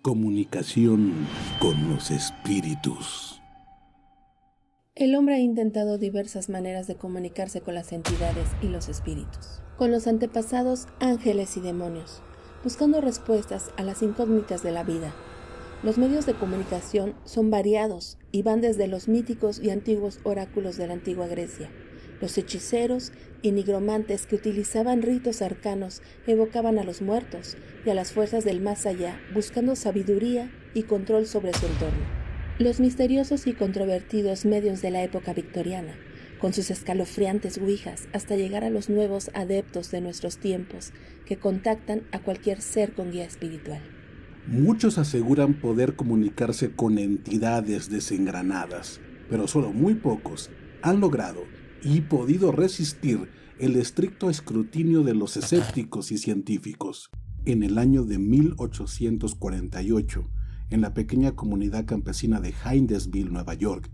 Comunicación con los espíritus. El hombre ha intentado diversas maneras de comunicarse con las entidades y los espíritus, con los antepasados, ángeles y demonios, buscando respuestas a las incógnitas de la vida. Los medios de comunicación son variados y van desde los míticos y antiguos oráculos de la antigua Grecia. Los hechiceros y nigromantes que utilizaban ritos arcanos evocaban a los muertos y a las fuerzas del más allá, buscando sabiduría y control sobre su entorno. Los misteriosos y controvertidos medios de la época victoriana, con sus escalofriantes ouijas, hasta llegar a los nuevos adeptos de nuestros tiempos que contactan a cualquier ser con guía espiritual. Muchos aseguran poder comunicarse con entidades desengranadas, pero solo muy pocos han logrado y podido resistir el estricto escrutinio de los escépticos y científicos. En el año de 1848, en la pequeña comunidad campesina de Hindesville, Nueva York,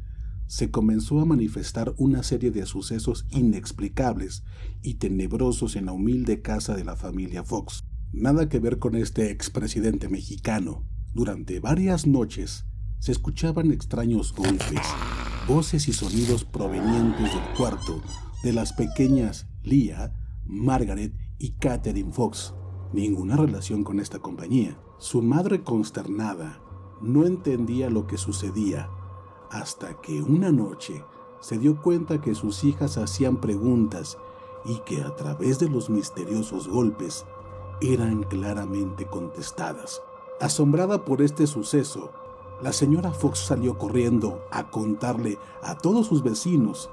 se comenzó a manifestar una serie de sucesos inexplicables y tenebrosos en la humilde casa de la familia Fox. Nada que ver con este expresidente mexicano. Durante varias noches se escuchaban extraños golpes, voces y sonidos provenientes del cuarto de las pequeñas Leah, Margaret y Catherine Fox. Ninguna relación con esta compañía. Su madre, consternada, no entendía lo que sucedía, hasta que una noche se dio cuenta que sus hijas hacían preguntas y que a través de los misteriosos golpes eran claramente contestadas. Asombrada por este suceso, la señora Fox salió corriendo a contarle a todos sus vecinos,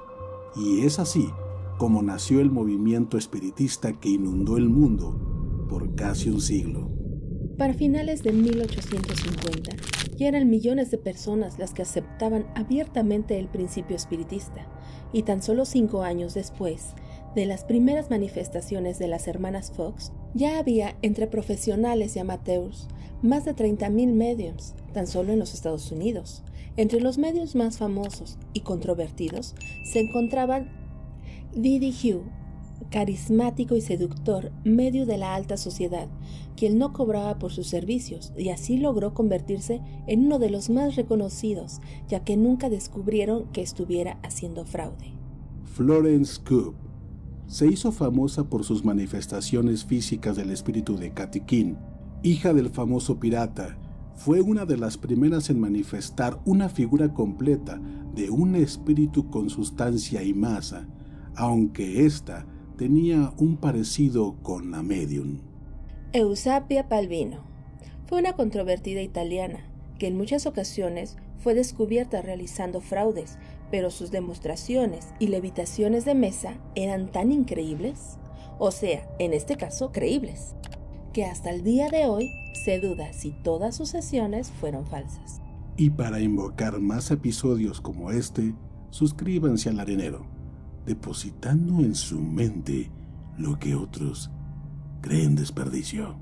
y es así como nació el movimiento espiritista que inundó el mundo por casi un siglo. Para finales de 1850, ya eran millones de personas las que aceptaban abiertamente el principio espiritista, y tan solo 5 años después de las primeras manifestaciones de las hermanas Fox, ya había entre profesionales y amateurs más de 30,000 mediums, tan solo en los Estados Unidos. Entre los medios más famosos y controvertidos se encontraban D.D. Hugh, carismático y seductor medio de la alta sociedad, quien no cobraba por sus servicios y así logró convertirse en uno de los más reconocidos, ya que nunca descubrieron que estuviera haciendo fraude. Florence Coop se hizo famosa por sus manifestaciones físicas del espíritu de Katy King, hija del famoso pirata. Fue una de las primeras en manifestar una figura completa de un espíritu con sustancia y masa, aunque ésta tenía un parecido con la medium. Eusapia Palvino fue una controvertida italiana que en muchas ocasiones fue descubierta realizando fraudes, pero sus demostraciones y levitaciones de mesa eran tan increíbles, o sea, en este caso creíbles, que hasta el día de hoy se duda si todas sus sesiones fueron falsas. Y para invocar más episodios como este, suscríbanse al Arenero, depositando en su mente lo que otros creen desperdicio.